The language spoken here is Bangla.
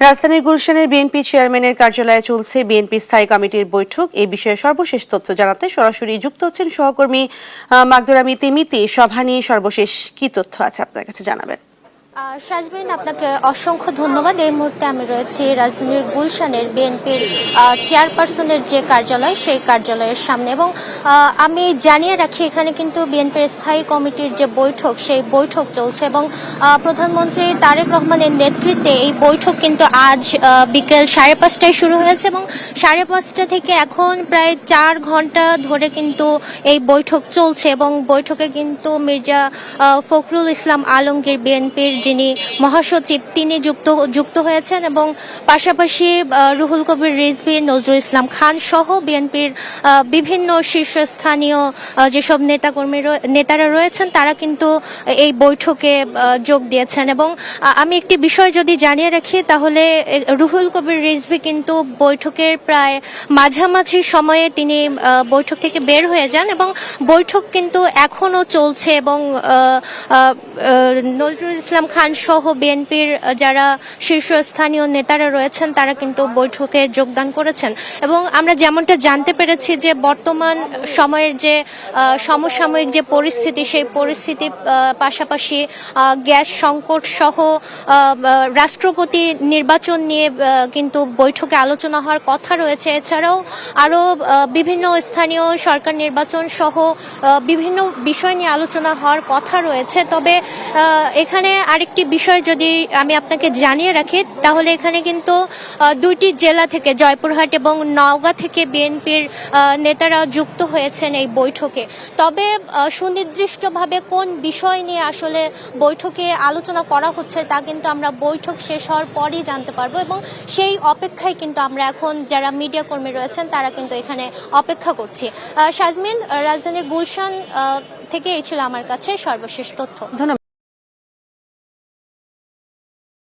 রাজধানীর গুলশানের বিএনপি চেয়ারম্যানের কার্যালয়ে চলছে বিএনপি স্থায়ী কমিটির বৈঠক। এই বিষয়ে সর্বশেষ তথ্য জানাতে সরাসরি যুক্ত হচ্ছেন সহকর্মী মাগদুরা মিতি। সভা নিয়ে সর্বশেষ কি তথ্য আছে আপনার কাছে জানাবেন? শাজমিন, আপনাকে অসংখ্য ধন্যবাদ। এই মুহূর্তে আমি রয়েছি রাজধানীর গুলশানের বিএনপির চেয়ারপারসনের যে কার্যালয়, সেই কার্যালয়ের সামনে। এবং আমি জানিয়ে রাখি, এখানে কিন্তু বিএনপির স্থায়ী কমিটির যে বৈঠক, সেই বৈঠক চলছে এবং প্রধানমন্ত্রী তারেক রহমানের নেতৃত্বে এই বৈঠক কিন্তু আজ বিকেল 5:30টায় শুরু হয়েছে এবং 5:30 থেকে এখন প্রায় 4 ঘন্টা ধরে কিন্তু এই বৈঠক চলছে। এবং বৈঠকে কিন্তু মির্জা ফখরুল ইসলাম আলমগীর, বিএনপির যিনি মহাসচিব, তিনি যুক্ত হয়েছেন এবং পাশাপাশি রুহুল কবির রিজভী, নজরুল ইসলাম খান সহ বিএনপির বিভিন্ন শীর্ষস্থানীয় যেসব নেতারা রয়েছেন, তারা কিন্তু এই বৈঠকে যোগ দিয়েছেন। এবং আমি একটি বিষয় যদি জানিয়ে রাখি, তাহলে রুহুল কবির রিজভী কিন্তু বৈঠকের প্রায় মাঝামাঝি সময়ে তিনি বৈঠক থেকে বের হয়ে যান এবং বৈঠক কিন্তু এখনো চলছে। এবং নজরুল ইসলাম খান সহ বিএনপির যারা শীর্ষস্থানীয় নেতারা রয়েছেন, তারা কিন্তু বৈঠকে যোগদান করেছেন। এবং আমরা যেমনটা জানতে পেরেছি যে বর্তমান সময়ের যে সমসাময়িক যে পরিস্থিতি, সেই পরিস্থিতি পাশাপাশি গ্যাস সংকট সহ রাষ্ট্রপতি নির্বাচন নিয়ে কিন্তু বৈঠকে আলোচনা হওয়ার কথা রয়েছে। এছাড়াও আরও বিভিন্ন স্থানীয় সরকার নির্বাচন সহ বিভিন্ন বিষয় নিয়ে আলোচনা হওয়ার কথা রয়েছে। তবে এখানে আরেকটি বিষয় যদি আমি আপনাকে জানিয়ে রাখি, তাহলে এখানে কিন্তু 2টি জেলা থেকে, জয়পুরহাট এবং নওগাঁ থেকে বিএনপির নেতারা যুক্ত হয়েছেন এই বৈঠকে। তবে সুনির্দিষ্টভাবে কোন বিষয় নিয়ে আসলে বৈঠকে আলোচনা করা হচ্ছে, তা কিন্তু আমরা বৈঠক শেষ হওয়ার পরই জানতে পারবো এবং সেই অপেক্ষায় কিন্তু আমরা এখন যারা মিডিয়া কর্মী রয়েছেন, তারা কিন্তু এখানে অপেক্ষা করছি। শাজমিন, রাজধানীর গুলশান থেকে এই ছিল আমার কাছে সর্বশেষ তথ্য। ধন্যবাদ।